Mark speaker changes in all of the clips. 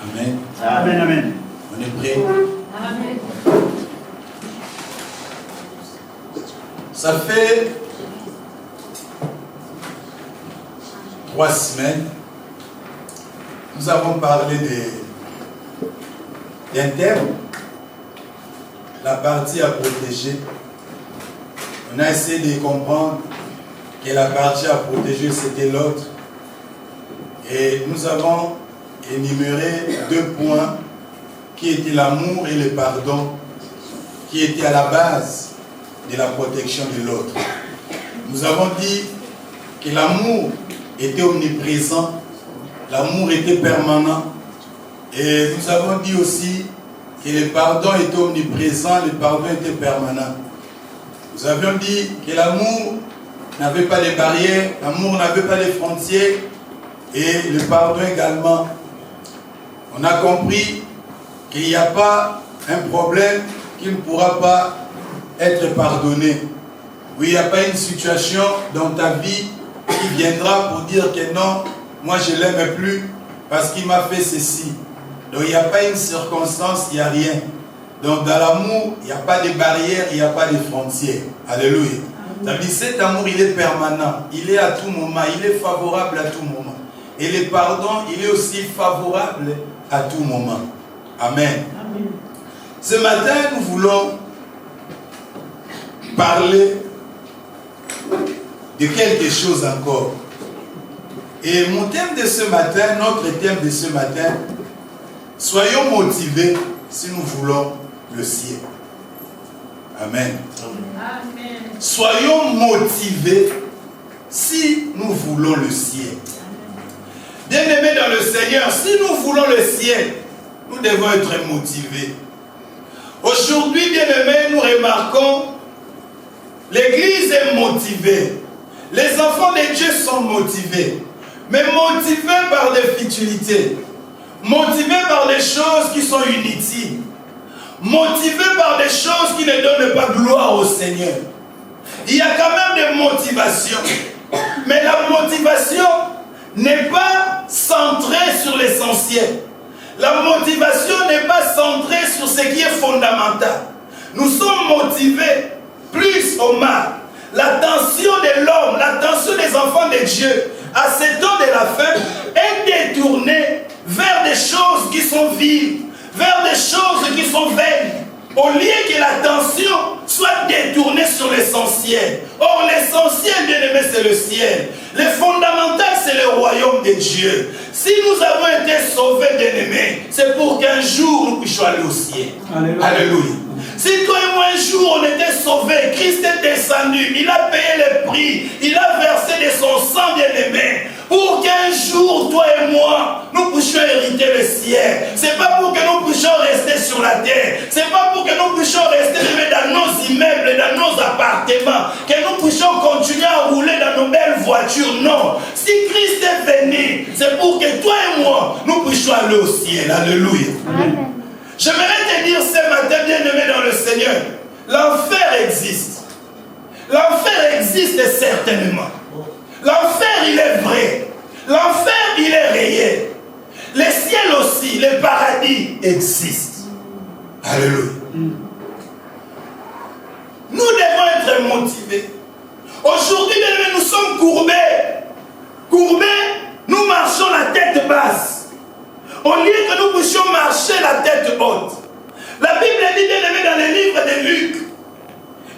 Speaker 1: Amen.
Speaker 2: Amen, amen.
Speaker 1: On est prêt?
Speaker 3: Amen.
Speaker 1: Ça fait 3 semaines, nous avons parlé d'un thème, la partie à protéger. On a essayé de comprendre que la partie à protéger, c'était l'autre. Et nous avons énuméré 2 points qui étaient l'amour et le pardon, qui étaient à la base de la protection de l'autre. Nous avons dit que l'amour était omniprésent, l'amour était permanent. Et nous avons dit aussi que le pardon était omniprésent, le pardon était permanent. Nous avions dit que l'amour n'avait pas de barrières, l'amour n'avait pas de frontières, et le pardon également. On a compris qu'il n'y a pas un problème qui ne pourra pas être pardonné. Oui, il n'y a pas une situation dans ta vie qui viendra pour dire que non, moi je ne l'aime plus parce qu'il m'a fait ceci. Donc il n'y a pas une circonstance, il n'y a rien. Donc dans l'amour, il n'y a pas de barrières, il n'y a pas de frontières. Alléluia. Ça veut dire cet amour, il est permanent, il est à tout moment, il est favorable à tout moment. Et le pardon, il est aussi favorable à tout moment. Amen.
Speaker 2: Amen.
Speaker 1: Ce matin, nous voulons parler de quelque chose encore. Et mon thème de ce matin, notre thème de ce matin, soyons motivés si nous voulons le ciel. Amen.
Speaker 3: Amen.
Speaker 1: Soyons motivés si nous voulons le ciel. Bien-aimés dans le Seigneur, si nous voulons le ciel, nous devons être motivés. Aujourd'hui, bien-aimés, nous remarquons l'Église est motivée. Les enfants de Dieu sont motivés. Mais motivés par des futilités. Motivés par des choses qui sont inutiles. Motivés par des choses qui ne donnent pas gloire au Seigneur. Il y a quand même des motivations. Mais la motivation n'est pas centrée sur l'essentiel. La motivation n'est pas centrée sur ce qui est fondamental. Nous sommes motivés plus au mal. L'attention de l'homme, l'attention des enfants de Dieu à ce temps de la fin est détournée vers des choses qui sont vives, vers des choses qui sont vaines, au lieu que l'attention soit détournée sur l'essentiel. Or, l'essentiel, bien aimé, c'est le ciel. Le fondamental, c'est le royaume de Dieu. Si nous avons été sauvés, bien aimés, c'est pour qu'un jour nous puissions aller au ciel. Alléluia. Alléluia. Si toi et moi un jour on était sauvés, Christ est descendu, il a payé le prix, il a versé de son sang, bien aimé, pour qu'un jour, toi et moi, nous puissions hériter le ciel. C'est pas pour que nous puissions rester sur la terre. C'est pas pour que nous puissions rester dans nos immeubles, dans nos appartements, que nous puissions continuer à rouler dans nos belles voitures. Non. Si Christ est venu, c'est pour que toi et moi, nous puissions aller au ciel. Alléluia.
Speaker 3: Amen.
Speaker 1: J'aimerais te dire ce matin, bien-aimé dans le Seigneur, l'enfer existe. L'enfer existe certainement. L'enfer, il est vrai. L'enfer, il est réel. Le ciel aussi, le paradis existent. Alléluia. Nous devons être motivés. Aujourd'hui, nous sommes courbés. Courbés, nous marchons la tête basse. Au lieu que nous puissions marcher la tête haute. La Bible dit, bien-aimé, dans le livre de Luc,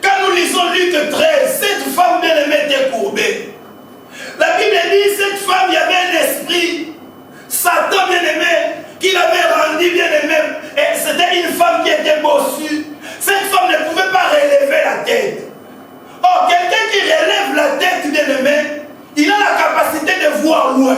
Speaker 1: quand nous lisons Luc 13, cette femme bien-aimée était courbée. La Bible dit, cette femme, il y avait un esprit, Satan bien-aimé, qui l'avait rendu bien-aimé. Et c'était une femme qui était bossue. Cette femme ne pouvait pas relever la tête. Or, quelqu'un qui relève la tête, bien-aimé, il a la capacité de voir loin.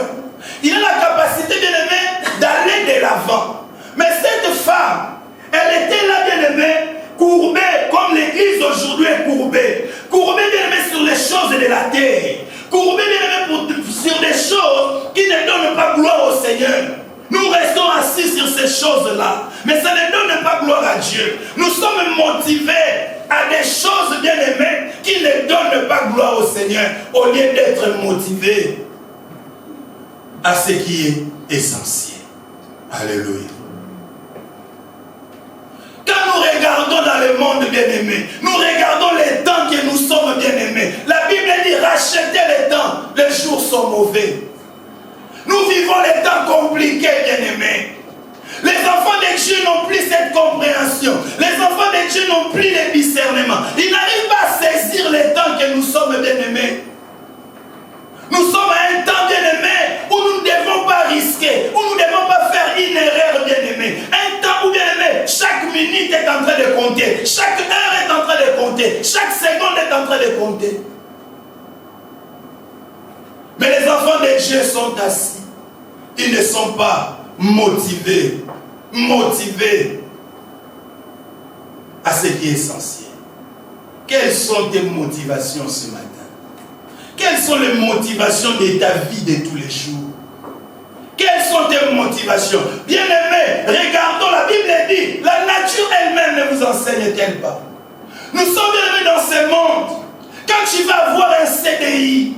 Speaker 1: Il a la capacité, bien-aimé, d'aller de l'avant. Mais cette femme, elle était là, bien-aimé, courbée, comme l'église aujourd'hui est courbée. Courbée, bien-aimé, sur les choses de la terre. Courbée, bien-aimé, sur des choses qui ne donnent pas gloire au Seigneur. Nous restons assis sur ces choses-là. Mais ça ne donne pas gloire à Dieu. Nous sommes motivés à des choses, bien-aimées, qui ne donnent pas gloire au Seigneur, au lieu d'être motivés à ce qui est essentiel. Alléluia. Quand nous regardons dans le monde bien-aimé, nous regardons les temps que nous sommes bien-aimés. La Bible dit rachetez les temps, les jours sont mauvais. Nous vivons les temps compliqués, bien-aimés. Les enfants de Dieu n'ont plus cette compréhension. Les enfants de Dieu n'ont plus le discernement. Ils n'arrivent pas à saisir les temps que nous sommes bien-aimés. Nous sommes à un temps bien-aimé où nous ne devons pas risquer, où nous ne devons pas faire une erreur bien-aimé. Un temps où bien-aimé, chaque minute est en train de compter, chaque heure est en train de compter, chaque seconde est en train de compter. Mais les enfants de Dieu sont assis. Ils ne sont pas motivés à ce qui est essentiel. Quelles sont tes motivations ce matin? Quelles sont les motivations de ta vie de tous les jours? Quelles sont tes motivations? Bien-aimés, regardons, la Bible dit, la nature elle-même ne vous enseigne-t-elle pas? Nous sommes bien-aimés dans ce monde. Quand tu vas avoir un CDI,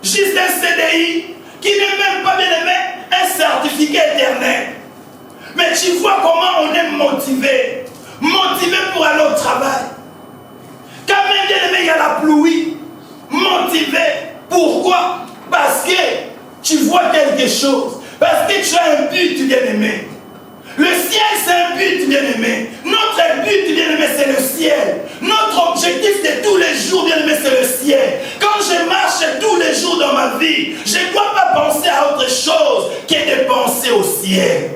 Speaker 1: juste un CDI, qui n'est même pas bien-aimé, un certificat éternel. Mais tu vois comment on est motivé pour aller au travail. Quand même bien-aimé, il y a la pluie. Motivé. Pourquoi? Parce que tu vois quelque chose. Parce que tu as un but bien-aimé. Le ciel, c'est un but bien-aimé. Notre but bien-aimé, c'est le ciel. Notre objectif de tous les jours bien-aimé, c'est le ciel. Quand je marche tous les jours dans ma vie, je ne dois pas penser à autre chose que de penser au ciel.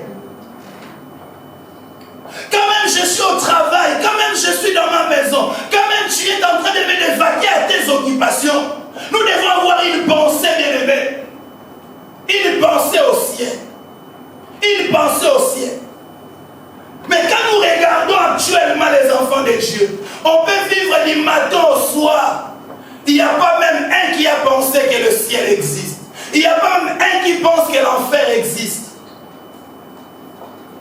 Speaker 1: Quand même je suis au travail, quand même je suis dans ma maison, quand même tu es en train de me vaquer à tes occupations, nous devons avoir une pensée bien-aimée. Une pensée au ciel. Une pensée au ciel. Mais quand nous regardons actuellement les enfants de Dieu, on peut vivre du matin au soir. Il n'y a pas même un qui a pensé que le ciel existe. Il n'y a pas même un qui pense que l'enfer existe.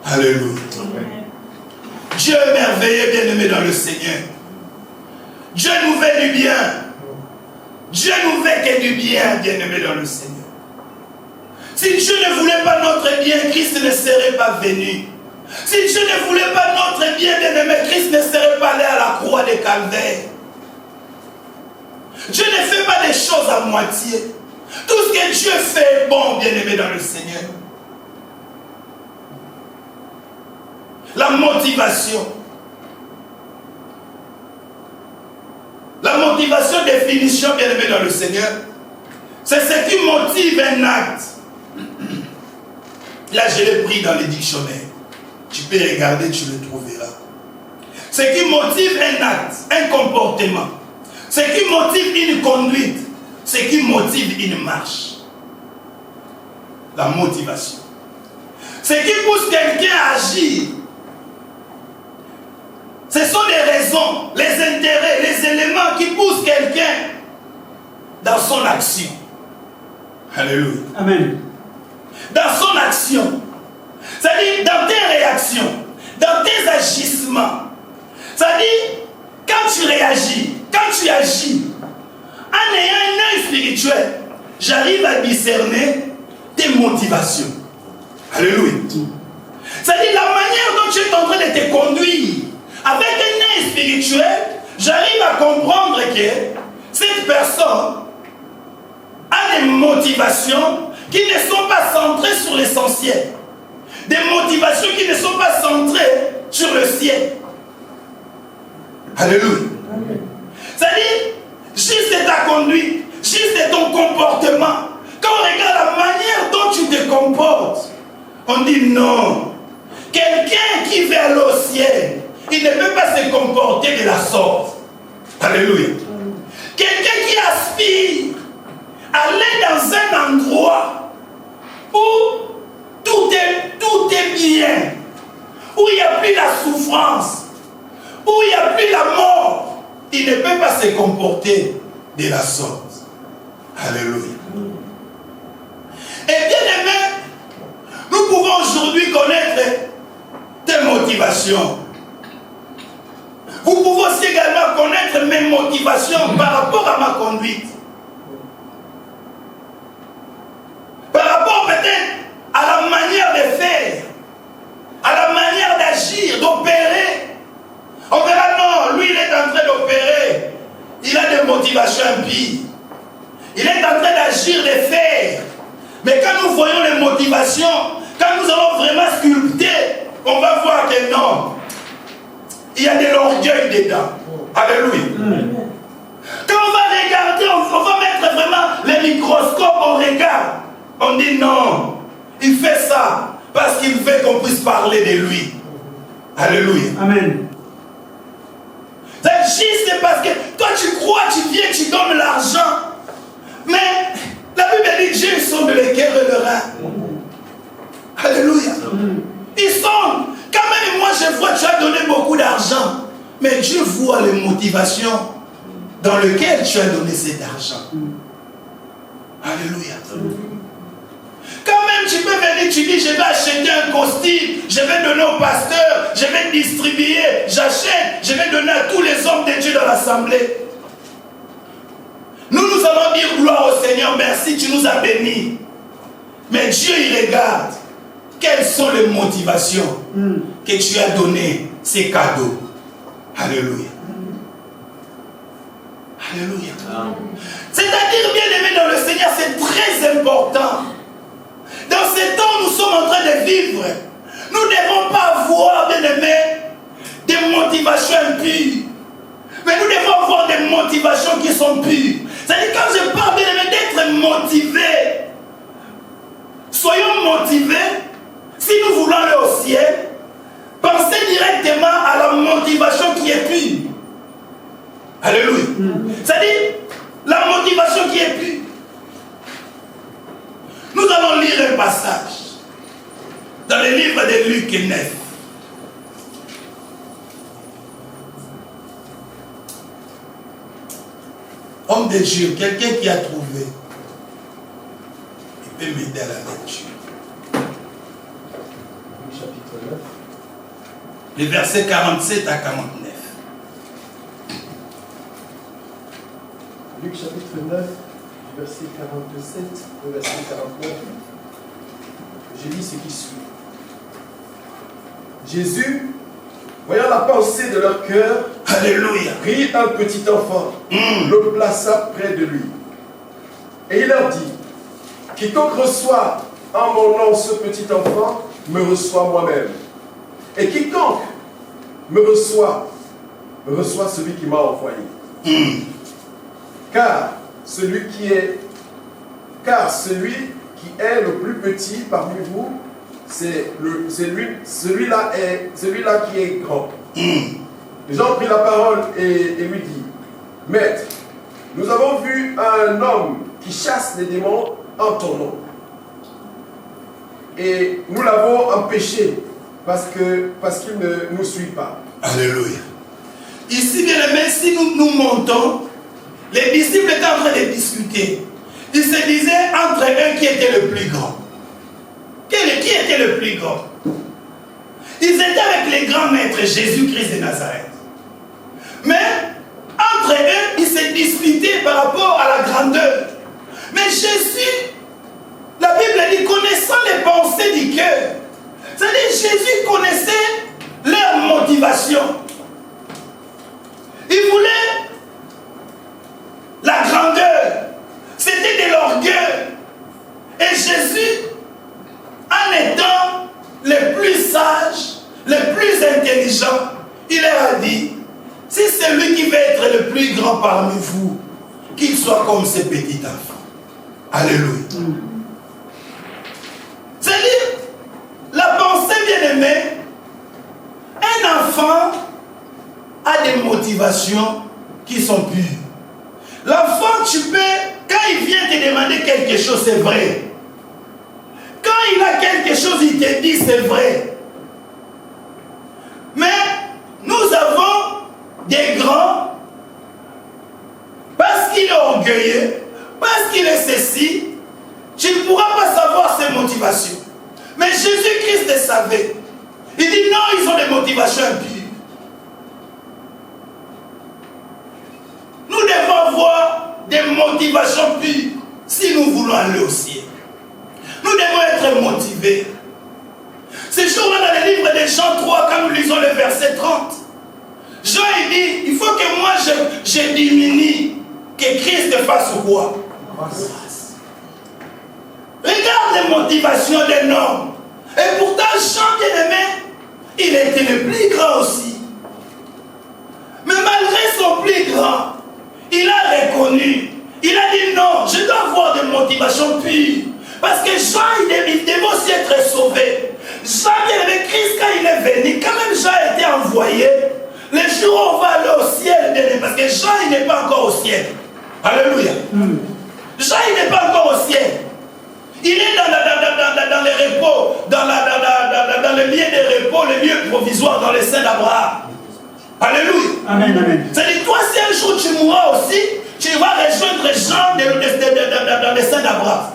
Speaker 1: Alléluia. Dieu est merveilleux, bien-aimé dans le Seigneur. Dieu nous fait du bien. Dieu nous fait que du bien, bien-aimé dans le Seigneur. Si Dieu ne voulait pas notre bien, Christ ne serait pas venu. Si Dieu ne voulait pas notre bien, bien-aimé, Christ ne serait pas allé à la croix de Calvaire. Dieu ne fait pas des choses à moitié. Tout ce que Dieu fait est bon, bien-aimé dans le Seigneur. La motivation. La motivation, définition, bien-aimé dans le Seigneur, c'est ce qui motive un acte. Là, je l'ai pris dans les dictionnaires. Tu peux regarder, tu le trouveras. Ce qui motive un acte, un comportement. Ce qui motive une conduite. Ce qui motive une marche. La motivation. Ce qui pousse quelqu'un à agir. Ce sont les raisons, les intérêts, les éléments qui poussent quelqu'un dans son action. Alléluia.
Speaker 2: Amen.
Speaker 1: Dans son action. C'est-à-dire dans tes réactions, dans tes agissements. C'est-à-dire quand tu réagis, quand tu agis, en ayant un œil spirituel, j'arrive à discerner tes motivations. Alléluia. C'est-à-dire la manière dont tu es en train de te conduire. Avec un œil spirituel, j'arrive à comprendre que cette personne a des motivations qui ne sont pas centrées sur l'essentiel. Des motivations qui ne sont pas centrées sur le ciel. Alléluia. C'est-à-dire, juste de ta conduite, juste de ton comportement. Quand on regarde la manière dont tu te comportes, on dit non. Quelqu'un qui veut aller au ciel, il ne peut pas se comporter de la sorte. Alléluia. Quelqu'un qui aspire à aller dans un endroit où tout est bien, où il n'y a plus la souffrance, où il n'y a plus la mort, il ne peut pas se comporter de la sorte. Alléluia. Et bien aimé, nous pouvons aujourd'hui connaître tes motivations. Vous pouvez aussi également connaître mes motivations par rapport à ma conduite. Par rapport peut-être à la manière de faire. dans les motivations, quand nous allons vraiment sculpter, on va voir que non, il y a de l'orgueil dedans. Alléluia. Quand on va regarder, on va mettre vraiment les microscopes, on regarde. On dit non, il fait ça parce qu'il veut qu'on puisse parler de lui. Alléluia.
Speaker 2: Amen.
Speaker 1: C'est juste parce que toi tu crois, tu viens, tu donnes l'argent. Mais la Bible dit Dieu sonde les cœurs et le rein. Alléluia. Ils sont. Quand même moi je vois tu as donné beaucoup d'argent. Mais Dieu voit les motivations dans lesquelles tu as donné cet argent. Alléluia. Quand même tu peux venir, tu dis je vais acheter un costume, je vais donner au pasteur, je vais distribuer, j'achète, je vais donner à tous les hommes de Dieu dans l'assemblée. Nous allons dire gloire au Seigneur, merci, tu nous as bénis. Mais Dieu il regarde quelles sont les motivations que tu as donné ces cadeaux. Alléluia. Alléluia. C'est-à-dire, bien aimé dans le Seigneur, c'est très important. Dans ces temps où nous sommes en train de vivre, nous ne devons pas avoir, bien aimé, des motivations impures. Mais nous devons avoir des motivations qui sont pures. C'est-à-dire, quand je parle, bien aimé, d'être motivé, soyons motivés. Si nous voulons aller au ciel, pensez directement à la motivation qui est pure. Alléluia. C'est-à-dire, la motivation qui est pure. Nous allons lire un passage dans le livre de Luc 9. Homme de Dieu, quelqu'un qui a trouvé, il peut m'aider à la lecture.
Speaker 2: Luc chapitre 9.
Speaker 1: Les versets 47 à 49.
Speaker 2: Luc chapitre 9, verset 47 au verset 49. Je lis ce qui suit. Jésus, voyant la pensée de leur cœur,
Speaker 1: Alléluia.
Speaker 2: prit un petit enfant, le plaça près de lui. Et il leur dit, quiconque reçoit en mon nom ce petit enfant, me reçoit moi-même. Et quiconque me reçoit celui qui m'a envoyé. Car celui qui est le plus petit parmi vous, c'est celui-là qui est grand. Jean prit la parole et lui dit, Maître, nous avons vu un homme qui chasse les démons en ton nom. Et nous l'avons empêché parce qu'il ne nous suit pas.
Speaker 1: Alléluia. Ici, bien aimé, si nous montons, les disciples étaient en train de discuter. Ils se disaient entre eux qui était le plus grand. Qui était le plus grand? Ils étaient avec les grands maîtres, Jésus-Christ de Nazareth. Mais entre eux, ils se disputaient par rapport à la grandeur. Mais Jésus, la Bible dit, connaissant les pensées du cœur. C'est-à-dire, Jésus connaissait leur motivation. Il voulait la grandeur. C'était de l'orgueil. Et Jésus, en étant le plus sage, le plus intelligent, il leur a dit, si c'est lui qui veut être le plus grand parmi vous, qu'il soit comme ce petit enfant. Alléluia. C'est-à-dire, la pensée bien-aimée, un enfant a des motivations qui sont pures. L'enfant, tu peux, quand il vient te demander quelque chose, c'est vrai. Quand il a quelque chose, il te dit, c'est vrai. Mais nous avons des grands, parce qu'il est orgueilleux, parce qu'il est ceci, tu ne pourras pas savoir ses motivations. Mais Jésus-Christ le savait. Il dit non, ils ont des motivations impures. Nous devons avoir des motivations pures si nous voulons aller au ciel. Nous devons être motivés. Ce jour-là, dans le livre de Jean 3, quand nous lisons le verset 30, Jean il dit, il faut que moi je diminue, que Christ fasse quoi? Regarde les motivations d'un homme. Et pourtant, Jean bien-aimé, il était le plus grand aussi. Mais malgré son plus grand, il a reconnu. Il a dit non, je dois avoir des motivations pures. Parce que Jean, il devait aussi être sauvé. Jean, bien-aimé, Christ, quand il est venu, quand même Jean a été envoyé, le jour où on va aller au ciel, bien-aimé, parce que Jean, il n'est pas encore au ciel. Alléluia. Jean, il n'est pas encore au ciel. Il est dans les repos, dans le lieu de repos, le lieu provisoire, dans les seins d'Abraham. Alléluia.
Speaker 4: Amen, amen.
Speaker 1: C'est-à-dire, toi, si un jour tu mourras aussi, tu vas rejoindre Jean dans les seins d'Abraham.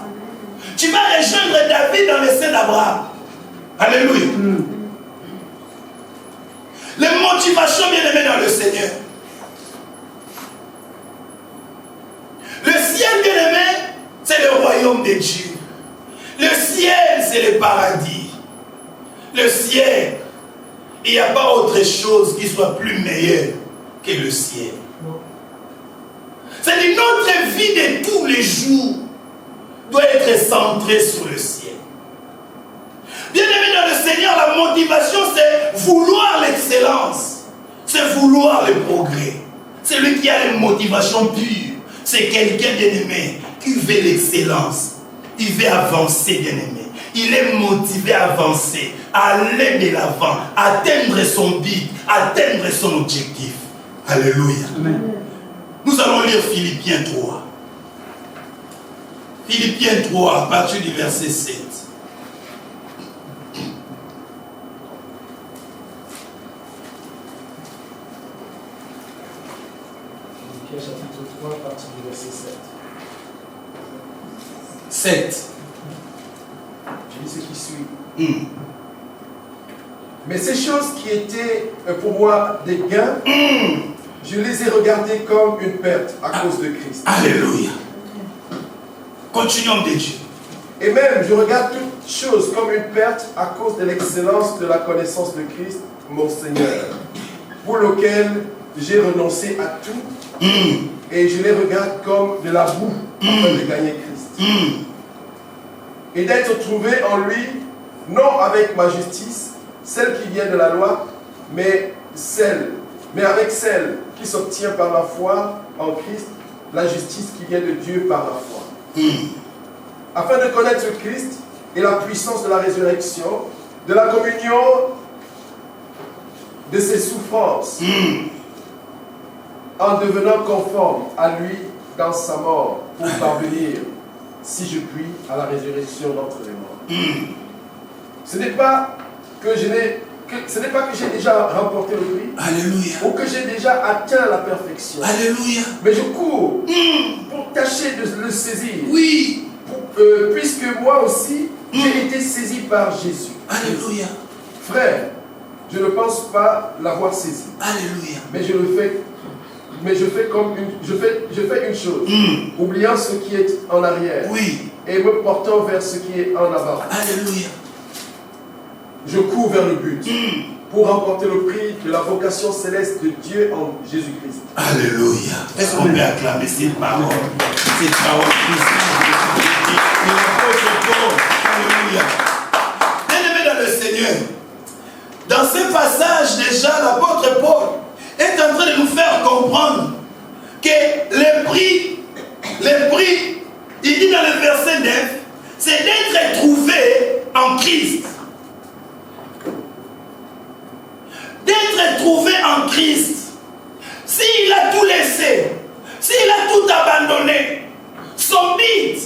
Speaker 1: Tu vas rejoindre David dans les seins d'Abraham. Alléluia. Les motivations bien-aimées dans le Seigneur. Le ciel bien-aimé, c'est le royaume de Dieu. Le ciel, c'est le paradis. Le ciel, il n'y a pas autre chose qui soit plus meilleur que le ciel. C'est-à-dire notre vie de tous les jours doit être centrée sur le ciel. Bien-aimé dans le Seigneur, la motivation, c'est vouloir l'excellence. C'est vouloir le progrès. Celui qui a une motivation pure, c'est quelqu'un bien-aimé qui veut l'excellence. Il veut avancer, bien-aimé. Il est motivé à avancer, à aller de l'avant, atteindre son but, atteindre son objectif. Alléluia.
Speaker 4: Amen.
Speaker 1: Nous allons lire Philippiens 3. Philippiens 3, à partir du verset 7.
Speaker 2: Philippiens chapitre 3, à partir du verset 7.
Speaker 1: 7.
Speaker 2: Je lis ce qui suit. Mais ces choses qui étaient pour moi des gains, je les ai regardées comme une perte à cause de Christ.
Speaker 1: Alléluia. Continuons de Dieu.
Speaker 2: Et même, je regarde toutes choses comme une perte à cause de l'excellence de la connaissance de Christ, mon Seigneur, pour lequel j'ai renoncé à tout, et je les regarde comme de la boue afin de gagner Christ. Et d'être trouvé en lui, non avec ma justice, celle qui vient de la loi, mais avec celle qui s'obtient par la foi en Christ, la justice qui vient de Dieu par la foi. Afin de connaître Christ et la puissance de la résurrection, de la communion de ses souffrances, en devenant conforme à lui dans sa mort, pour parvenir, si je puis, à la résurrection d'entre les morts. Ce n'est pas que j'ai déjà remporté le prix,
Speaker 1: Alléluia.
Speaker 2: ou que j'ai déjà atteint la perfection.
Speaker 1: Alléluia.
Speaker 2: Mais je cours pour tâcher de le saisir.
Speaker 1: Oui.
Speaker 2: Puisque moi aussi, j'ai été saisi par Jésus.
Speaker 1: Alléluia.
Speaker 2: Frère, je ne pense pas l'avoir saisi.
Speaker 1: Alléluia.
Speaker 2: Mais je fais une chose. Oubliant ce qui est en arrière.
Speaker 1: Oui.
Speaker 2: Et me portant vers ce qui est en avant.
Speaker 1: Alléluia.
Speaker 2: Je cours vers le but. Pour remporter le prix de la vocation céleste de Dieu en Jésus-Christ.
Speaker 1: Alléluia. Est-ce qu'on peut acclamer cette parole? Cette parole Christ. Alléluia. Bien-aimé dans le Seigneur, dans ce passage déjà, l'apôtre Paul est en train de nous faire comprendre que le prix, il dit dans le verset 9, c'est d'être trouvé en Christ. D'être trouvé en Christ. S'il a tout laissé, s'il a tout abandonné, son but,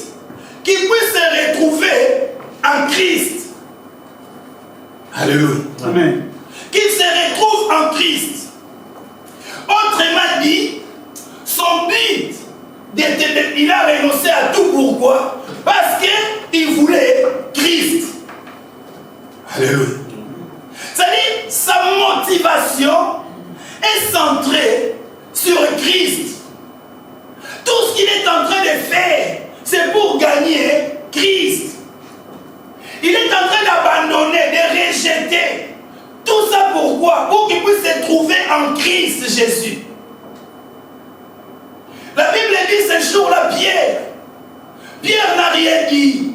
Speaker 1: qu'il puisse se retrouver en Christ. Alléluia.
Speaker 4: Amen.
Speaker 1: Qu'il se retrouve en Christ. Autrement dit, son but, il a renoncé à tout. Pourquoi? Parce qu'il voulait Christ. Alléluia. C'est-à-dire, sa motivation est centrée sur Christ. Tout ce qu'il est en train de faire, c'est pour gagner Christ. Il est en train d'abandonner, de rejeter. Tout ça pourquoi? Pour qu'il puisse se trouver en Christ Jésus. La Bible dit ce jour-là, Pierre n'a rien dit.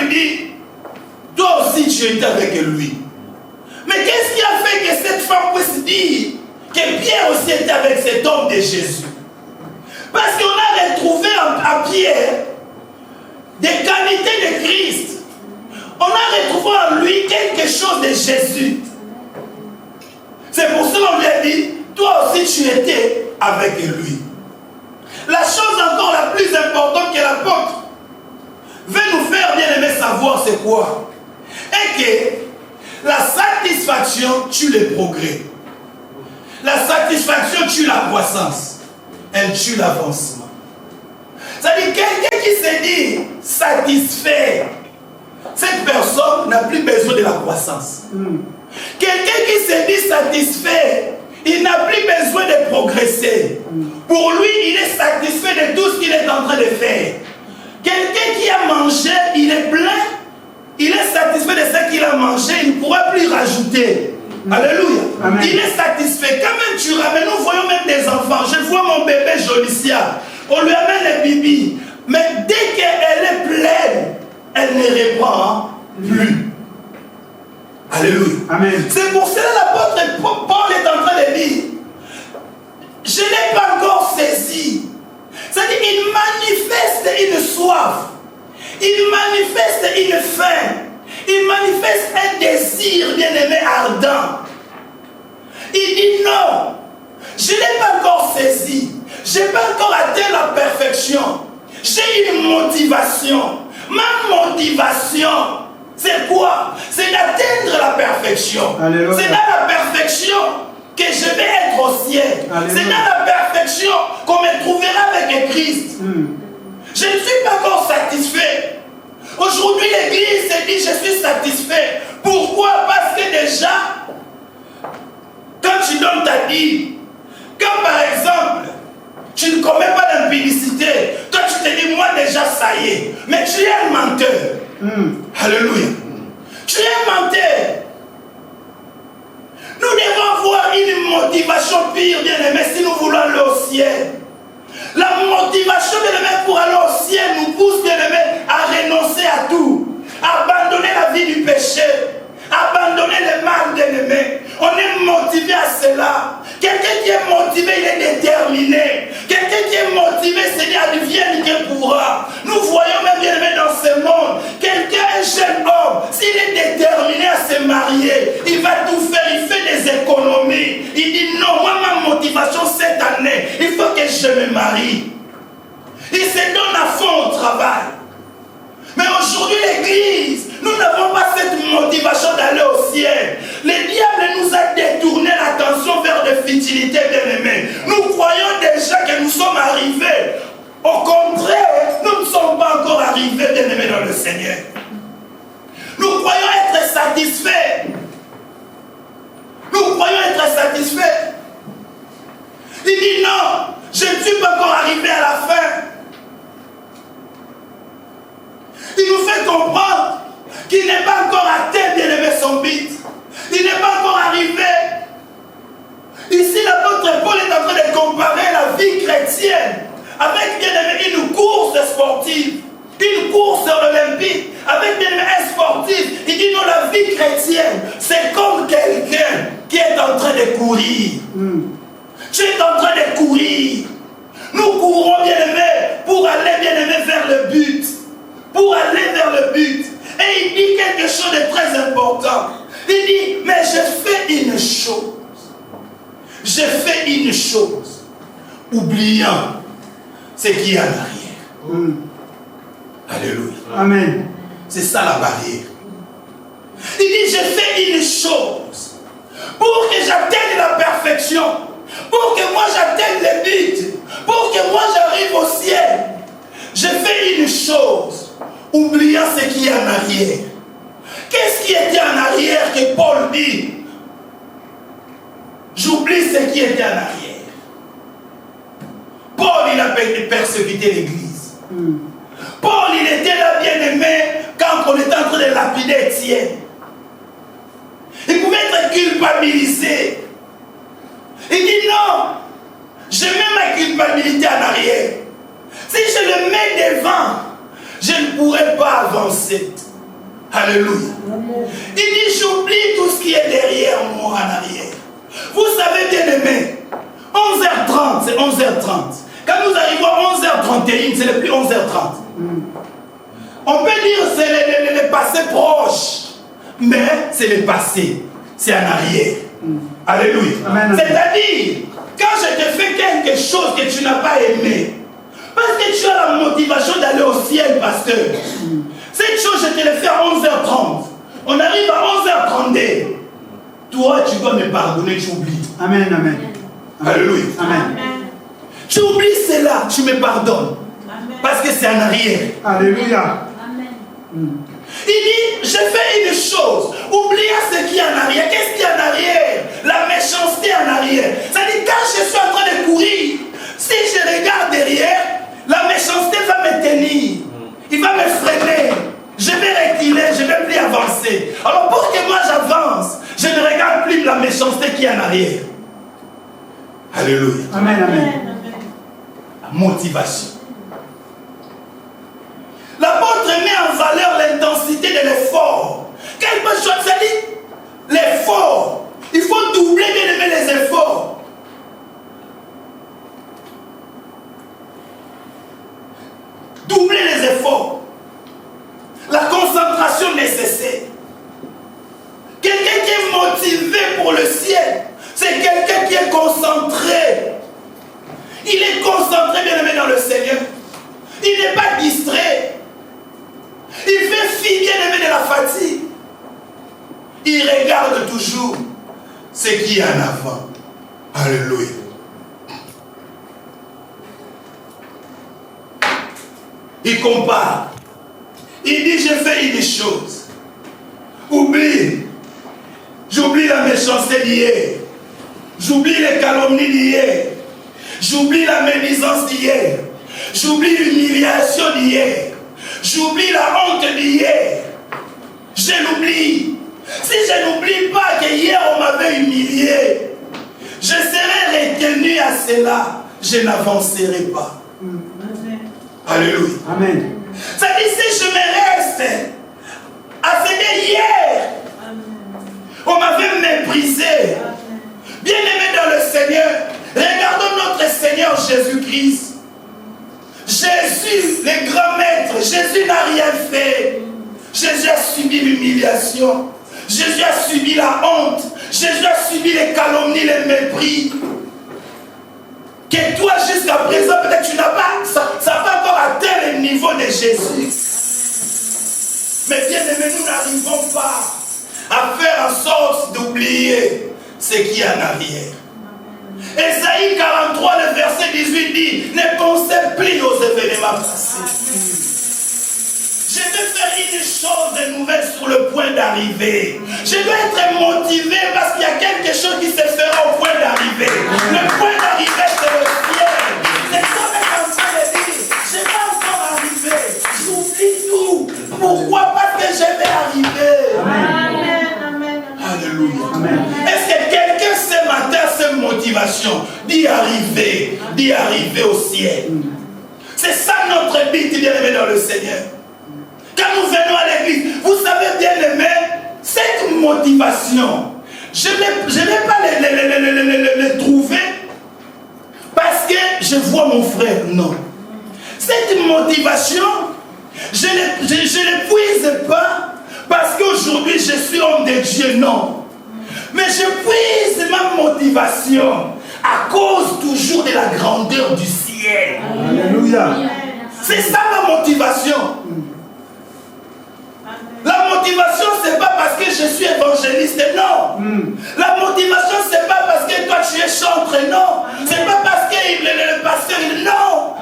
Speaker 1: lui dit, toi aussi tu étais avec lui. Mais qu'est-ce qui a fait que cette femme puisse dire que Pierre aussi était avec cet homme de Jésus? Parce qu'on a retrouvé à Pierre des qualités de Christ. On a retrouvé en lui quelque chose de Jésus. C'est pour ça qu'on lui a dit, toi aussi tu étais avec lui. La chose encore la plus importante que l'apôtre veut nous faire bien aimer savoir, c'est quoi? Et que la satisfaction tue le progrès. La satisfaction tue la croissance. Elle tue l'avancement. C'est-à-dire quelqu'un qui se dit satisfait, cette personne n'a plus besoin de la croissance. Quelqu'un qui se dit satisfait, il n'a plus besoin de progresser. Pour lui, il est satisfait de tout ce qu'il est en train de faire. Quelqu'un qui a mangé, il est plein, il est satisfait de ce qu'il a mangé, il ne pourra plus rajouter. Alléluia. Amen. Il est satisfait. Quand même tu ramènes, nous voyons même des enfants. Je vois mon bébé Jolicia. On lui amène les bibis. Mais dès qu'elle est pleine, elle ne reprend plus. Alléluia. Amen. C'est pour cela l'apôtre Paul est en train de dire, je n'ai pas encore saisi. C'est-à-dire il manifeste une soif. Il manifeste une faim. Il manifeste un désir bien-aimé ardent. Il dit non, je n'ai pas encore saisi. Je n'ai pas encore atteint la perfection. J'ai une motivation. Ma motivation, c'est quoi? C'est d'atteindre la perfection. C'est dans la perfection que je vais être au ciel. C'est dans la perfection qu'on me trouvera avec Christ. Je ne suis pas encore satisfait. Aujourd'hui, l'église se dit, je suis satisfait. Pourquoi? Parce que déjà, quand tu donnes ta dîme, quand par exemple, tu ne commets pas d'impudicité, quand tu te dis, moi déjà, ça y est, mais tu es un menteur. Alléluia. Tu es un menteur. Nous devons avoir une motivation pire, bien-aimé, si nous voulons aller au ciel. La motivation, bien-aimé, pour aller au ciel nous pousse, bien-aimé, à renoncer à tout, à abandonner la vie du péché, abandonner le mal, bien-aimé. On est motivé à cela. Quelqu'un qui est motivé, il est déterminé. Quelqu'un qui est motivé, c'est dit, advienne que pourra. Nous voyons même, bien-aimé, dans ce monde, quelqu'un, un jeune homme, s'il est déterminé à se marier, il va tout faire, il fait des économies. Il dit non, moi, ma motivation cette année, il faut que je me marie. Il se donne à fond au travail. Mais aujourd'hui, l'église, nous n'avons pas cette motivation d'aller au ciel. Le diable nous a détourné l'attention vers des futilités, bien-aimés. Nous croyons déjà que nous sommes arrivés. Au contraire, nous ne sommes pas encore arrivés, bien-aimés, dans le Seigneur. Nous croyons être satisfaits. Nous croyons être satisfaits. Il dit non, je ne suis pas encore arrivé à la fin. Il nous fait comprendre qu'il n'est pas encore atteint d'élever son but. Il n'est pas encore arrivé. Ici, l'apôtre Paul est en train de comparer la vie chrétienne avec, bien aimé, une course sportive, une course olympique, avec, bien aimé, un sportif. Il dit non, la vie chrétienne, c'est comme quelqu'un qui est en train de courir. Tu es en train de courir. Nous courons, bien aimé, pour aller, bien aimé, vers le but. Pour aller vers le but. Et il dit quelque chose de très important. Il dit, mais je fais une chose. Je fais une chose. Oubliant ce qui est en arrière. Alléluia. Amen. C'est ça la barrière. Il dit, je fais une chose. Pour que j'atteigne la perfection. Pour que moi j'atteigne le but. Pour que moi j'arrive au ciel. Je fais une chose. Oubliant ce qui est en arrière. Qu'est-ce qui était en arrière que Paul dit? J'oublie ce qui était en arrière. Paul, il a persécuté l'église. Paul, il était là bien aimé quand on était en train de lapider Étienne. Il pouvait être culpabilisé. Il dit non, je mets ma culpabilité en arrière. Si je le mets devant, je ne pourrai pas avancer. Alléluia. Il dit, j'oublie tout ce qui est derrière moi en arrière. Vous savez, bien aimé, 11h30, c'est 11h30. Quand nous arrivons à 11h31, c'est le plus 11h30. On peut dire que c'est le passé proche, mais c'est le passé, c'est en arrière. Alléluia. C'est-à-dire, quand je te fais quelque chose que tu n'as pas aimé, parce que tu as la motivation d'aller au ciel, pasteur, cette chose, je te l'ai fait à 11h30. On arrive à 11h32. Toi, tu dois me pardonner, tu oublies.
Speaker 4: Amen, amen.
Speaker 1: Alléluia.
Speaker 4: Amen.
Speaker 1: Tu oublies cela, tu me pardonnes. Parce que c'est en arrière.
Speaker 4: Alléluia.
Speaker 1: Il dit, je fais une chose. Oubliez ce qui est en arrière. Qu'est-ce qui est en arrière? La méchanceté en arrière. C'est-à-dire, quand je suis en train de courir, si je regarde derrière, la méchanceté va me tenir. Il va me freiner. Je vais reculer, je ne vais plus avancer. Alors pour que moi j'avance, je ne regarde plus la méchanceté qui est en arrière. Alléluia.
Speaker 4: Amen, amen.
Speaker 1: La motivation. L'apôtre met en valeur l'intensité de l'effort. Quelque chose, c'est-à-dire l'effort. Il faut doubler, bien aimer, les efforts. Doubler les efforts. La concentration nécessaire. Quelqu'un qui est motivé pour le ciel, c'est quelqu'un qui est concentré. Il est concentré, bien aimé, dans le Seigneur. Il n'est pas distrait. Il fait fi, bien aimé, de la fatigue. Il regarde toujours ce qui est en avant. Alléluia. Il compare. Il dit, je fais une chose. Oublie. J'oublie la méchanceté d'hier. J'oublie les calomnies d'hier. J'oublie la médisance d'hier. J'oublie l'humiliation d'hier. J'oublie la honte d'hier. Je l'oublie. Si je n'oublie pas que hier on m'avait humilié, je serai retenu à cela. Je n'avancerai pas. Alléluia.
Speaker 4: Amen.
Speaker 1: C'est-à-dire, si je me reste à ce que hier, on m'avait méprisé. Bien-aimé dans le Seigneur, regardons notre Seigneur Jésus-Christ. Jésus, le grand maître, Jésus n'a rien fait. Jésus a subi l'humiliation. Jésus a subi la honte. Jésus a subi les calomnies, les mépris. Que toi, jusqu'à présent, peut-être tu n'as pas, ça n'a pas encore atteint le niveau de Jésus. Mais bien aimé, nous n'arrivons pas à faire en sorte d'oublier ce qui est en arrière. Ésaïe 43, le verset 18 dit, ne pensez plus aux événements passés. Je vais faire une chose de nouvelle sur le point d'arriver. Je dois être motivé parce qu'il y a quelque chose qui se fera au point d'arriver. Le point d'arrivée, c'est le ciel. C'est comme un train de dire, je ne vais pas encore arriver. J'oublie tout. Pourquoi? Parce que je vais arriver.
Speaker 3: Amen.
Speaker 1: Alléluia.
Speaker 4: Amen.
Speaker 1: Est-ce que quelqu'un ce matin a cette motivation d'y arriver au ciel? C'est ça notre but, bien-aimé dans le Seigneur. Quand nous venons à l'église, vous savez, bien aimé, cette motivation, je ne vais pas les trouver parce que je vois mon frère, non. Cette motivation, je ne l'épuise pas parce qu'aujourd'hui je suis homme de Dieu, non. Mais je puise ma motivation à cause toujours de la grandeur du ciel.
Speaker 4: Alléluia.
Speaker 1: C'est ça ma motivation. La motivation, ce n'est pas parce que je suis évangéliste, non. La motivation, ce n'est pas parce que toi tu es chantre, non. Ce n'est pas parce que le pasteur, non.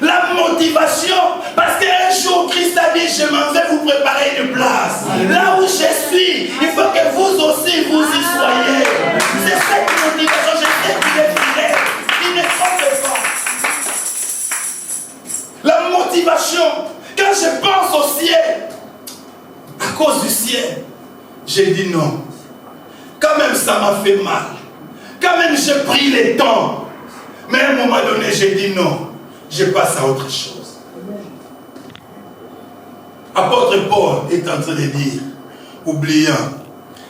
Speaker 1: La motivation, parce qu'un jour Christ a dit, je m'en vais vous préparer une place. Là où je suis, il faut que vous aussi vous y soyez. C'est cette motivation, je sais qu'il est fidèle. Il ne trompe pas. La motivation, quand je pense au ciel, à cause du ciel, j'ai dit non. Quand même ça m'a fait mal. Quand même j'ai pris le temps. Mais à un moment donné, j'ai dit non. Je passe à autre chose. Apôtre l'apôtre Paul est en train de dire, oubliant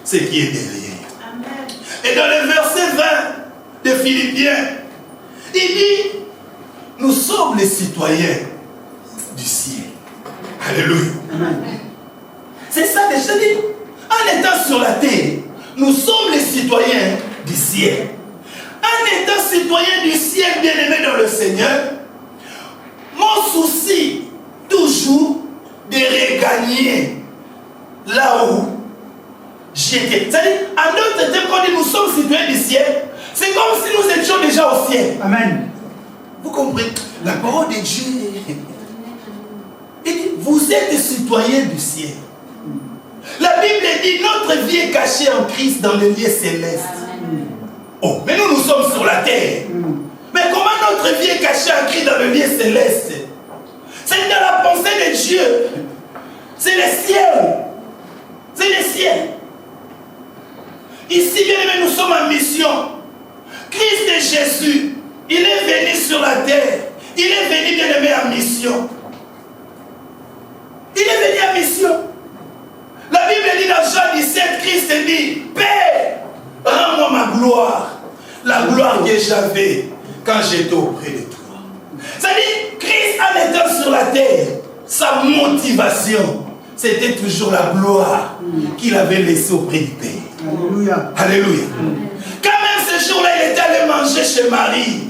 Speaker 1: ce qui est derrière.
Speaker 3: Amen.
Speaker 1: Et dans le verset 20 de Philippiens, il dit, nous sommes les citoyens du ciel. Alléluia. C'est ça déjà dit. En étant sur la terre, nous sommes les citoyens du ciel. En étant citoyen du ciel, bien-aimé dans le Seigneur, mon souci, toujours, de regagner là où j'étais. C'est-à-dire, en d'autres termes, quand on dit nous sommes citoyens du ciel, c'est comme si nous étions déjà au ciel.
Speaker 4: Amen.
Speaker 1: Vous comprenez? La parole de Dieu. Il dit, vous êtes citoyens du ciel. La Bible dit, notre vie est cachée en Christ dans le lieu céleste. Oh, mais nous sommes sur la terre. Mais comment notre vie est cachée en Christ dans le lieu céleste? C'est dans la pensée de Dieu. C'est le ciel. C'est le ciel. Ici, bien aimé, nous sommes en mission. Christ est Jésus. Il est venu sur la terre. Il est venu, bien aimé, en mission. Il est venu en mission. La Bible dit dans Jean 17, Christ dit, Père, rends-moi ma gloire. La gloire que j'avais quand j'étais auprès de toi. C'est-à-dire, Christ en étant sur la terre, sa motivation, c'était toujours la gloire qu'il avait laissée auprès du Père.
Speaker 4: Alléluia.
Speaker 1: Alléluia. Quand même ce jour-là, il était allé manger chez Marie.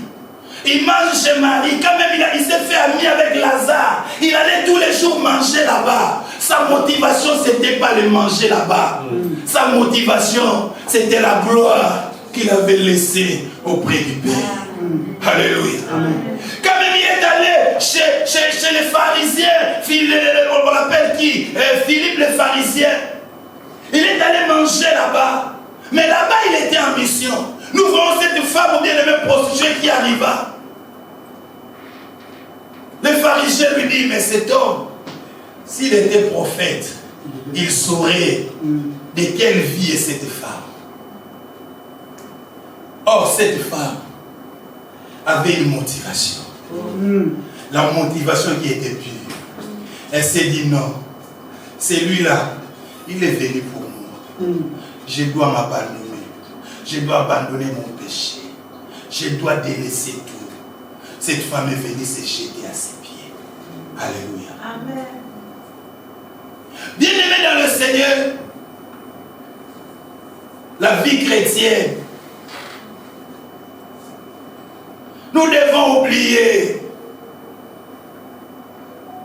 Speaker 1: Il mange chez Marie. Quand même, il s'est fait ami avec Lazare. Il allait tous les jours manger là-bas. Sa motivation, c'était pas le manger là-bas. Sa motivation, c'était la gloire qu'il avait laissée auprès du Père. Alléluia. Quand même, il est allé chez les pharisiens. On l'appelle qui? Philippe le pharisien. Il est allé manger là-bas. Mais là-bas, il était en mission. Nous voyons cette femme ou bien le même prostituée qui arriva. Le pharisien lui dit, mais cet homme, s'il était prophète, il saurait de quelle vie est cette femme. Or, cette femme avait une motivation. La motivation qui était pure. Elle s'est dit, non, celui-là, il est venu pour moi. Je dois m'abandonner. Je dois abandonner mon péché. Je dois délaisser tout. Cette femme est venue se jeter à ses pieds. Alléluia.
Speaker 3: Amen.
Speaker 1: Bien-aimé dans le Seigneur, la vie chrétienne, nous devons oublier.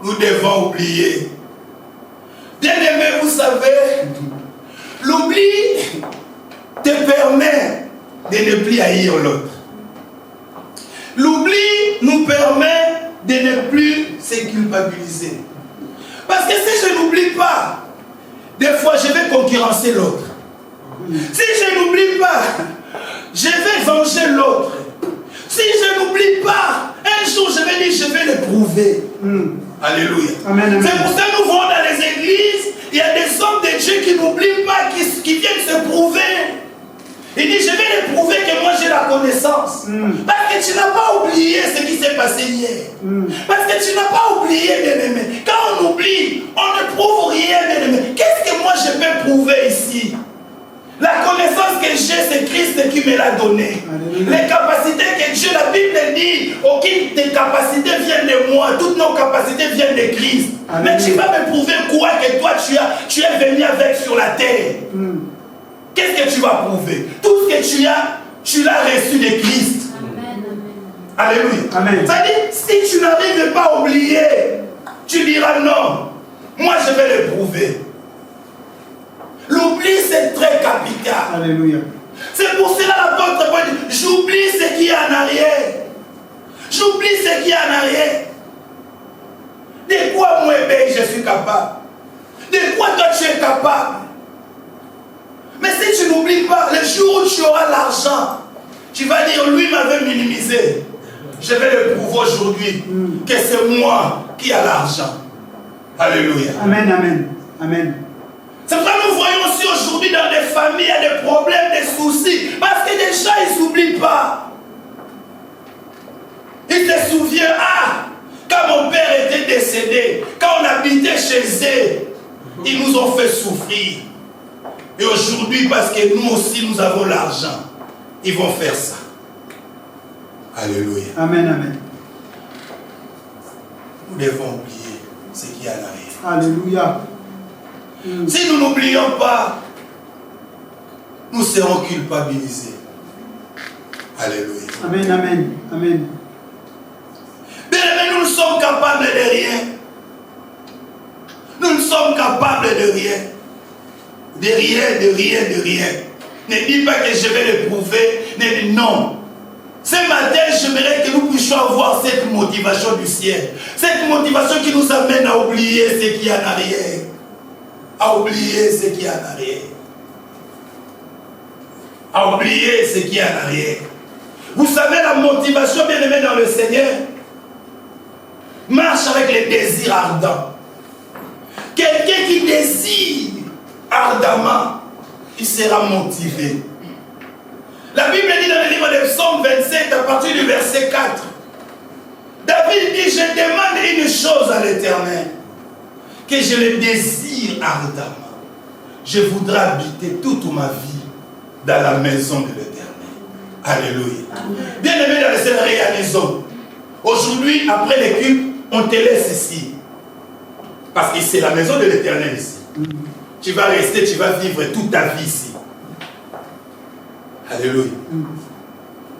Speaker 1: Nous devons oublier. Bien-aimé, vous savez, l'oubli te permet de ne plus haïr l'autre. L'oubli nous permet de ne plus se culpabiliser. Parce que si je n'oublie pas, des fois je vais concurrencer l'autre. Si je n'oublie pas, je vais venger l'autre. Si je n'oublie pas, un jour je vais dire, je vais le prouver. Alléluia. C'est pour ça que nous voyons dans les églises, il y a des hommes de Dieu qui n'oublient pas, qui viennent se prouver. Il dit, je vais le prouver que moi j'ai la connaissance. Parce que tu n'as pas oublié ce qui s'est passé hier. Parce que tu n'as pas oublié, bien-aimé. Quand on oublie, on ne prouve rien, bien-aimé. Qu'est-ce que moi je peux prouver ici? La connaissance que j'ai, c'est Christ qui me l'a donné. Les capacités que Dieu, la Bible dit, aucune des capacités viennent de moi, toutes nos capacités viennent de Christ. Mais tu vas me prouver quoi que toi tu es venu avec sur la terre? Qu'est-ce que tu vas prouver? Tout ce que tu l'as reçu de Christ. Alléluia. C'est-à-dire, si tu n'arrives pas à oublier, tu diras non, moi je vais le prouver. L'oubli, c'est très capital.
Speaker 4: Alléluia.
Speaker 1: C'est pour cela l'apôtre Paul dit, j'oublie ce qui est en arrière. J'oublie ce qui est en arrière. De quoi moi, je suis capable? De quoi toi tu es capable? Mais si tu n'oublies pas, le jour où tu auras l'argent, tu vas dire, lui m'avait minimisé. Je vais le prouver aujourd'hui que c'est moi qui ai l'argent. Alléluia.
Speaker 4: Amen, amen, amen.
Speaker 1: C'est pourquoi nous voyons aussi aujourd'hui dans des familles, il y a des problèmes, des soucis. Parce que les gens, ils ne s'oublient pas. Ils se souviennent, quand mon père était décédé, quand on habitait chez eux, Ils nous ont fait souffrir. Et aujourd'hui, parce que nous aussi, nous avons l'argent, ils vont faire ça. Alléluia.
Speaker 4: Amen, amen.
Speaker 1: Nous devons oublier ce qui est en arrière.
Speaker 4: Alléluia.
Speaker 1: Si nous n'oublions pas, nous serons culpabilisés. Alléluia.
Speaker 4: Amen, amen, amen.
Speaker 1: Bien-aimés, nous ne sommes capables de rien. Nous ne sommes capables de rien. De rien, de rien, de rien. Ne dis pas que je vais le prouver. Ne dis non. Ce matin, j'aimerais que nous puissions avoir cette motivation du ciel. Cette motivation qui nous amène à oublier ce qui est en arrière. À oublier ce qui est en arrière. À oublier ce qui est en arrière. Vous savez, la motivation, bien aimée dans le Seigneur, marche avec les désirs ardents. Quelqu'un qui désire ardemment, il sera motivé. La Bible dit dans le livre de Psaume 27, à partir du verset 4, David dit, je demande une chose à l'Éternel, que je le désire ardemment. Je voudrais habiter toute ma vie dans la maison de l'Éternel. Alléluia. Bien-aimés dans le Seigneur, réalisons. Aujourd'hui, après les cultes, on te laisse ici. Parce que c'est la maison de l'Éternel ici. Tu vas rester, tu vas vivre toute ta vie ici. Alléluia.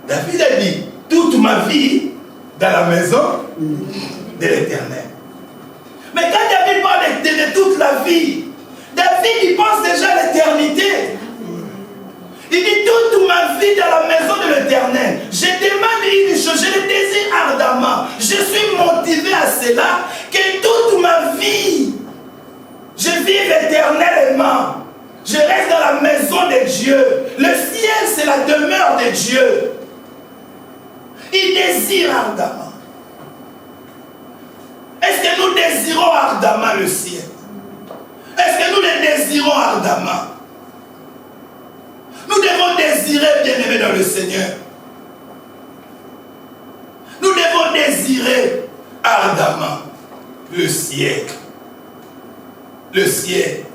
Speaker 1: David a dit, toute ma vie dans la maison de l'Éternel. Mais quand David parle de toute la vie, David il pense déjà à l'éternité. Il dit toute ma vie dans la maison de l'Éternel. Je demande une chose, je le désire ardemment. Je suis motivé à cela, que toute ma vie, je vive éternellement. Je reste dans la maison de Dieu. Le ciel, c'est la demeure de Dieu. Il désire ardemment. Est-ce que nous désirons ardemment le ciel? Est-ce que nous le désirons ardemment? Nous devons désirer, bien-aimés dans le Seigneur. Nous devons désirer ardemment le ciel. Le ciel.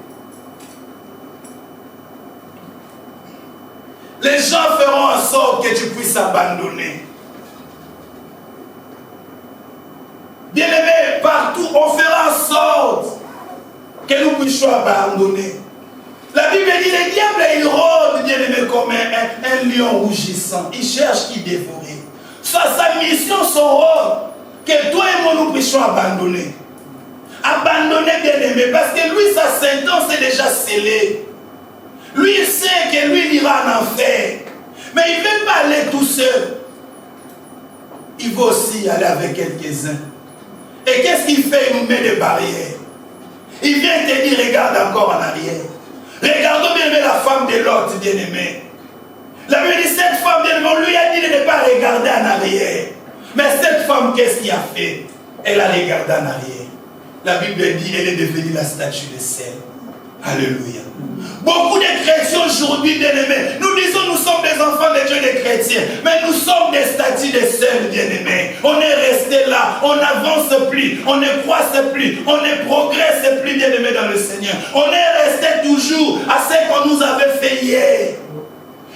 Speaker 1: Les gens feront en sorte que tu puisses abandonner. Bien-aimés, partout, on fera en sorte que nous puissions abandonner. La Bible dit, le diable, il rôde, bien-aimé, comme un lion rougissant. Il cherche qui dévorer. Sa mission, son rôle, que toi et moi, nous puissions abandonner. Abandonner, bien-aimé, parce que lui, sa sentence est déjà scellée. Lui, il sait que lui, il ira en enfer. Mais il ne veut pas aller tout seul. Il veut aussi aller avec quelques-uns. Et qu'est-ce qu'il fait? Il nous met des barrières. Il vient te dire, regarde encore en arrière. Regardons bien aimé la femme de Lot, bien-aimé. La Bible dit, cette femme, bien-aimé, on lui a dit de ne pas regarder en arrière. Mais cette femme, qu'est-ce qu'elle a fait? Elle a regardé en arrière. La Bible dit, elle est devenue la statue de sel. Alléluia. Beaucoup de chrétiens aujourd'hui, bien-aimés, nous disons nous sommes des enfants de Dieu, des chrétiens, mais nous sommes des statues de sel, bien-aimés. On est resté là, on n'avance plus, on ne croise plus, on ne progresse plus, bien-aimés dans le Seigneur. On est resté toujours à ce qu'on nous avait fait hier.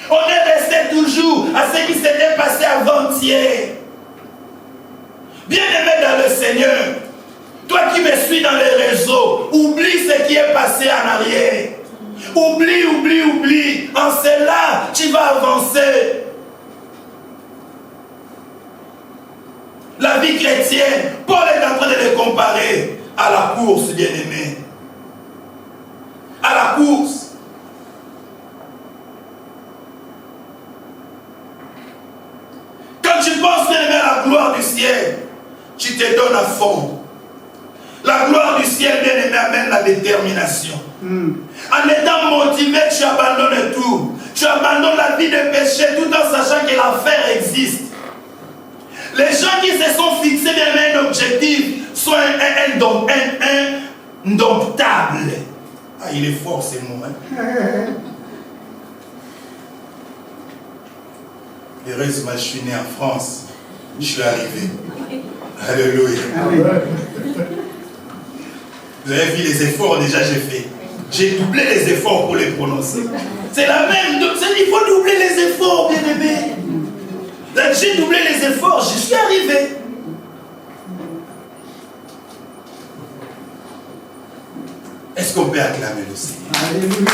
Speaker 1: On est resté toujours à ce qui s'était passé avant-hier. Bien-aimés dans le Seigneur, toi qui me suis dans les réseaux, oublie ce qui est passé en arrière. Oublie, oublie, oublie. En cela, tu vas avancer. La vie chrétienne, Paul est en train de le comparer à la course, bien-aimé. À la course. Quand tu penses, bien-aimé, à la gloire du ciel, tu te donnes à fond. La gloire du ciel, bien-aimé, amène la détermination. En étant motivé, tu abandonnes tout. Tu abandonnes la vie de péché tout en sachant que l'enfer existe. Les gens qui se sont fixés bien un objectif sont indomptables. Ah, il est fort ce mot. Hein? Heureusement, je suis né en France. Je suis arrivé. Alléluia. Vous avez vu les efforts déjà j'ai fait. J'ai doublé les efforts pour les prononcer. C'est la même. Il faut doubler les efforts, bien-aimés. J'ai doublé les efforts, j'y suis arrivé. Est-ce qu'on peut acclamer le Seigneur? Alléluia.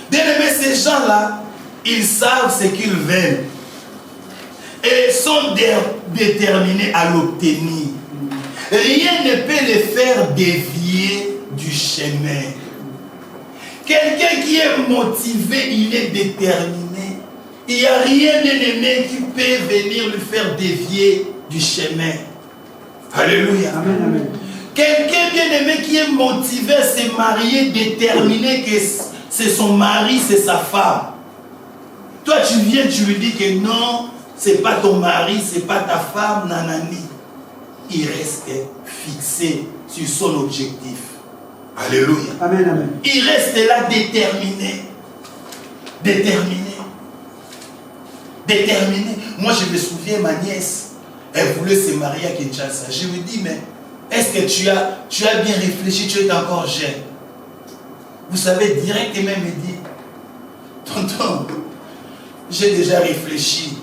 Speaker 1: Bien-aimés, ces gens-là, ils savent ce qu'ils veulent. Et sont déterminés à l'obtenir. Rien ne peut les faire dévier du chemin. Quelqu'un qui est motivé, il est déterminé. Il n'y a rien d'ennemi qui peut venir lui faire dévier du chemin. Alléluia.
Speaker 4: Amen, amen.
Speaker 1: Quelqu'un bien aimé qui est motivé à se marier, déterminé que c'est son mari, c'est sa femme. Toi tu viens, tu lui dis que non, c'est pas ton mari, c'est pas ta femme, nanani. Il reste fixé sur son objectif. Alléluia.
Speaker 4: Amen, amen.
Speaker 1: Il reste là déterminé. Déterminé. Déterminé. Moi, je me souviens, ma nièce, elle voulait se marier à Kinshasa. Je lui dis, mais est-ce que tu as bien réfléchi, tu es encore jeune? Vous savez, directement, elle me dit, tonton, j'ai déjà réfléchi.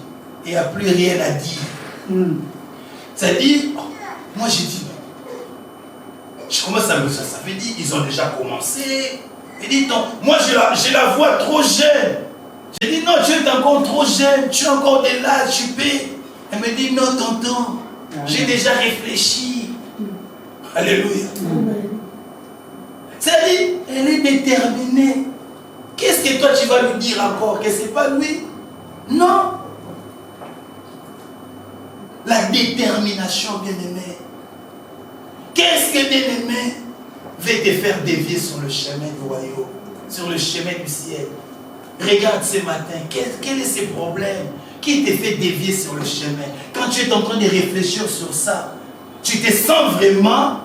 Speaker 1: Il n'y a plus rien à dire. C'est-à-dire, moi j'ai dit, je commence à me dire, ça veut dire, ils ont déjà commencé. Elle dit, non, moi je la vois trop jeune. J'ai dit, non, tu es encore trop jeune, tu as encore de l'âge, tu peux. Elle me dit, non, tonton, j'ai déjà réfléchi. Alléluia. C'est-à-dire, elle est déterminée. Qu'est-ce que toi tu vas lui dire encore? Que ce n'est pas lui? Non. La détermination, bien-aimé. Qu'est-ce que, bien-aimé, va te faire dévier sur le chemin du royaume, sur le chemin du ciel? Regarde ce matin, quel est ce problème qui te fait dévier sur le chemin? Quand tu es en train de réfléchir sur ça, tu te sens vraiment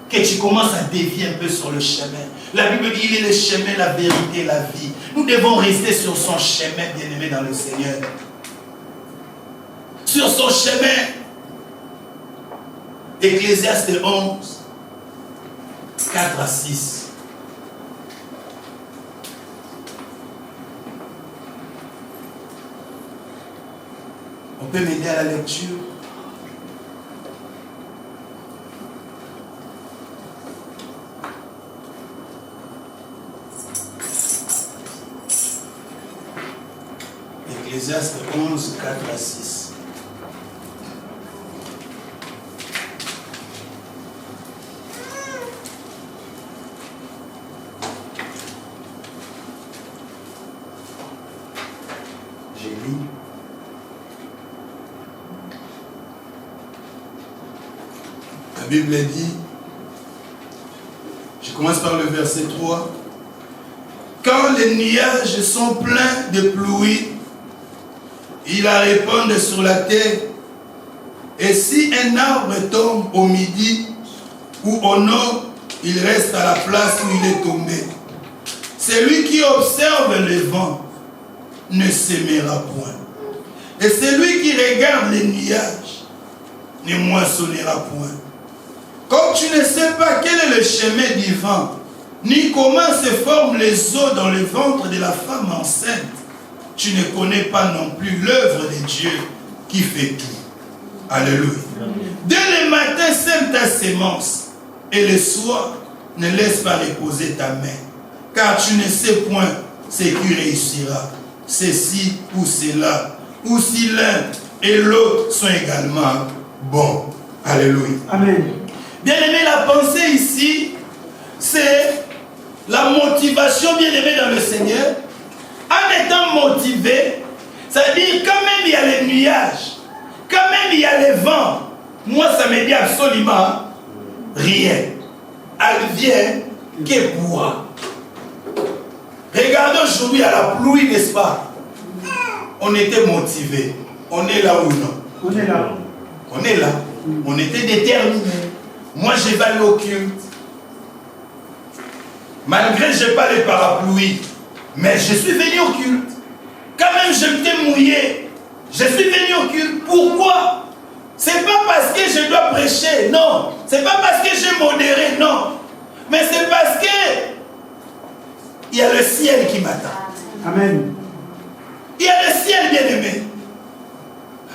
Speaker 1: que tu commences à dévier un peu sur le chemin. La Bible dit, il est le chemin, la vérité, la vie. Nous devons rester sur son chemin, bien-aimé dans le Seigneur. Sur son chemin. Ecclésiaste 11, 4 à 6. On peut m'aider à la lecture? Ecclésiaste 11, 4 à 6. J'ai lu. La Bible dit, je commence par le verset 3. Quand les nuages sont pleins de pluie, ils la répandent sur la terre. Et si un arbre tombe au midi ou au nord, il reste à la place où il est tombé. Celui qui observe le vent ne s'aimera point. Et celui qui regarde les nuages ne moissonnera point. Comme tu ne sais pas quel est le chemin du vent, ni comment se forment les eaux dans le ventre de la femme enceinte, tu ne connais pas non plus l'œuvre de Dieu qui fait tout. Alléluia. Dès le matin, sème ta sémence, et le soir, ne laisse pas reposer ta main, car tu ne sais point ce qui réussira, ceci ou cela, ou si l'un et l'autre sont également bons. Alléluia.
Speaker 4: Amen.
Speaker 1: Bien-aimé, la pensée ici, c'est la motivation, bien-aimé dans le Seigneur. En étant motivé, c'est-à-dire quand même il y a les nuages, quand même il y a les vents, moi ça me dit absolument rien. Elle vient que pourra. Regardez aujourd'hui à la pluie, n'est-ce pas? On était motivé. On est là ou non?
Speaker 4: On est là.
Speaker 1: On est là. On était déterminé. Moi, je vais aller au culte. Malgré que je n'ai pas les parapluies, mais je suis venu au culte. Quand même, je m'étais mouillé. Je suis venu au culte. Pourquoi? C'est pas parce que je dois prêcher, non. C'est pas parce que j'ai modéré, non. Mais c'est parce que il y a le ciel qui m'attend.
Speaker 4: Amen.
Speaker 1: Il y a le ciel, bien-aimé.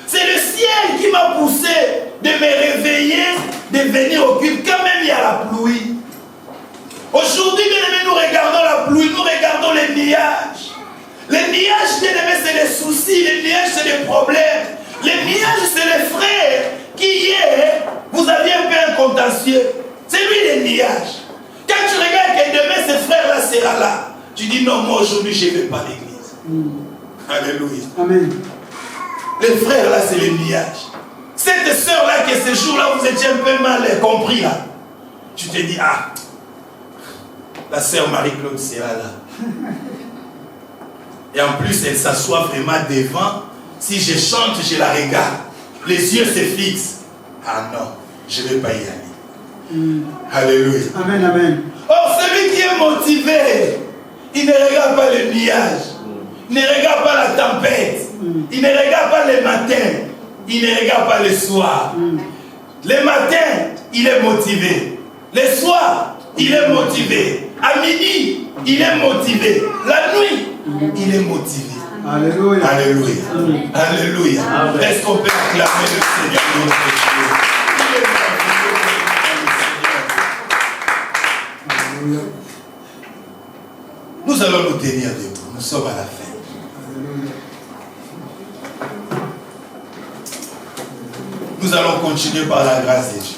Speaker 1: C'est le ciel qui m'a poussé de me réveiller, de venir au culte, quand même il y a la pluie. Aujourd'hui, bien-aimé, nous regardons la pluie, nous regardons les nuages. Les nuages, bien-aimé, c'est les soucis, les nuages, c'est les problèmes. Les nuages, c'est les frères qui, hier, vous aviez un peu un contentieux. C'est lui les nuages. Quand tu regardes que demain, ce frère-là sera là, tu dis non, moi aujourd'hui, je ne vais pas à l'église. Alléluia.
Speaker 4: Amen.
Speaker 1: Les frères là, c'est les nuages. Cette sœur là, que ce jour là, vous étiez un peu mal compris là. Tu te dis, ah, la sœur Marie-Claude sera là. Et en plus, elle s'assoit vraiment devant. Si je chante, je la regarde. Les yeux se fixent. Ah non, je ne vais pas y aller. Alléluia.
Speaker 4: Amen, amen.
Speaker 1: Or, celui qui est motivé, il ne regarde pas le nuage. Il ne regarde pas la tempête. Il ne regarde pas le matin. Il ne regarde pas le soir. Le matin, il est motivé. Le soir, il est motivé. À midi, il est motivé. La nuit, il est motivé.
Speaker 4: Alléluia.
Speaker 1: Alléluia. Alléluia. Est-ce qu'on peut acclamer le Seigneur notre Dieu? Il est merveilleux, le Seigneur. Nous allons nous tenir debout. Nous sommes à la fin. Nous allons continuer par la grâce de Dieu.